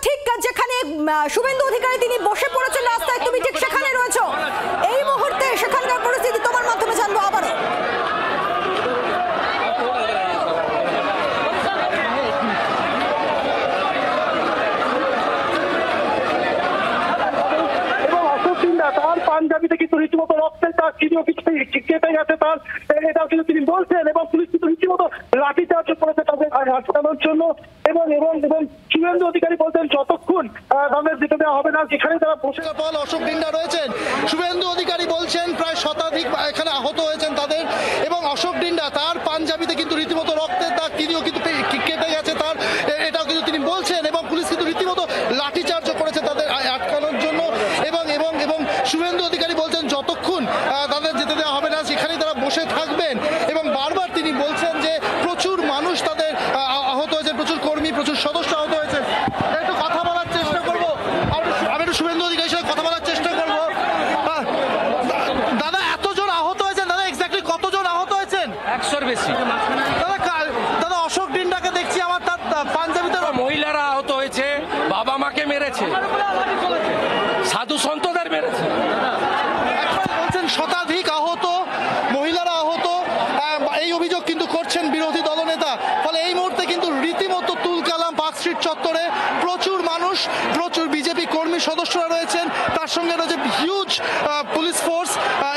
ঠিক যেখানে শুভেন্দু অধিকারী তিনি বসে পড়েছেন রাস্তায়, তুমি ঠিক সেখানে রয়েছো এই মুহূর্তে। সেখানকার পরিস্থিতি তোমার মাধ্যমে জানবো আবারও। তার পাঞ্জাবিতে কিন্তু রীতিমতো রক্তের তার চিনিও কিছু কেটে গেছে তার, এটাও কিন্তু তিনি বলছেন। এবং পুলিশ কিন্তু রীতিমতো লাঠিচার্জ করেছে তাদের আটকানোর জন্য। এবং এবং এবং শুভেন্দু অধিকারী বলতেন যতক্ষণ তাদের যেতে দেওয়া হবে না যেখানে তারা বসে। অশোক ডিন্ডা রয়েছেন, শুভেন্দু অধিকারী বলছেন প্রায় শতাধিক এখানে আহত হয়েছেন তাদের। এবং অশোক ডিন্ডা তার পাঞ্জাবিতে কিন্তু রীতিমতো রক্তের দাগ তিনিও কিন্তু কেটে গেছে তার, এটাও কিন্তু তিনি বলছেন। এবং পুলিশ কিন্তু রীতিমতো লাঠিচার্জ করেছে তাদের আটকানোর জন্য। এবং এবং এবং শুভেন্দু অধিকারী বলছেন যতক্ষণ তাদের যেতে দেওয়া হবে না সেখানেই তারা বসে থাকবেন। এবং বারবার তিনি বলছেন যে প্রচুর মানুষ তাদের আহত হয়েছে, প্রচুর কর্মী, প্রচুর সদস্য আহত হয়েছে। একটু কথা বলার চেষ্টা করবো, আমি একটু শুভেন্দু অধিকারীর সাথে কথা বলার চেষ্টা করবো। দাদা, এতজন আহত হয়েছেন, দাদা এক্স্যাক্টলি কতজন আহত হয়েছেন? 100-র বেশি। দাদা অশোক ডিন্ডাকে দেখছি আমার তার পাঞ্জাবিতে মহিলারা আহত হয়েছে, বাবা মাকে মেরেছে, সাধু সন্তদের মেরেছে। বলছেন শতাধিক আহত, মহিলারা আহত, এই অভিযোগ কিন্তু করছেন বিরোধী দলনেতা। ফলে এই মুহূর্তে কিন্তু রীতিমতো তুলকালাম পার্কস্ট্রিট চত্বরে। প্রচুর মানুষ, প্রচুর বিজেপি কর্মী সদস্যরা রয়েছেন, তার সঙ্গে রয়েছে হিউজ পুলিশ ফোর্স।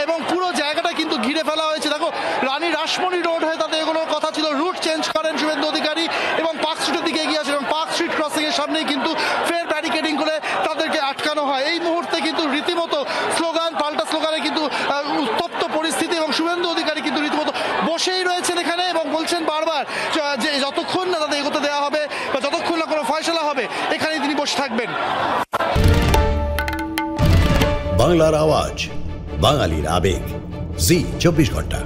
এবং পুরো জায়গাটা কিন্তু ঘিরে ফেলা হয়েছে। দেখো, রানী রাসমণি রোড হয়ে তাদের এগুলোর কথা ছিল, রুট চেঞ্জ করেন শুভেন্দু অধিকারী এবং পার্কস্ট্রিটের দিকে এগিয়ে আসে। এবং পার্কস্ট্রিট ক্রসিং এর সামনেই কিন্তু ফের ব্যারিকেডিং করে তাদেরকে আটকানো হয়। এই মুহূর্তে কিন্তু রীতিমতো স্লোগান, পাল্টা স্লোগানে কিন্তু উত্তপ্ত পরিস্থিতি। এবং শুভেন্দু অধিকারী কিন্তু রীতিমতো বসেই রয়েছেন এখানে এবং বলছেন বারবার যে যতক্ষণ না তাদের এগোতে দেওয়া হবে বা যতক্ষণ না কোনো ফয়সালা হবে এখানেই তিনি বসে থাকবেন। বাংলার আওয়াজ, বাঙালির আবেগ, জি 24 ঘন্টা।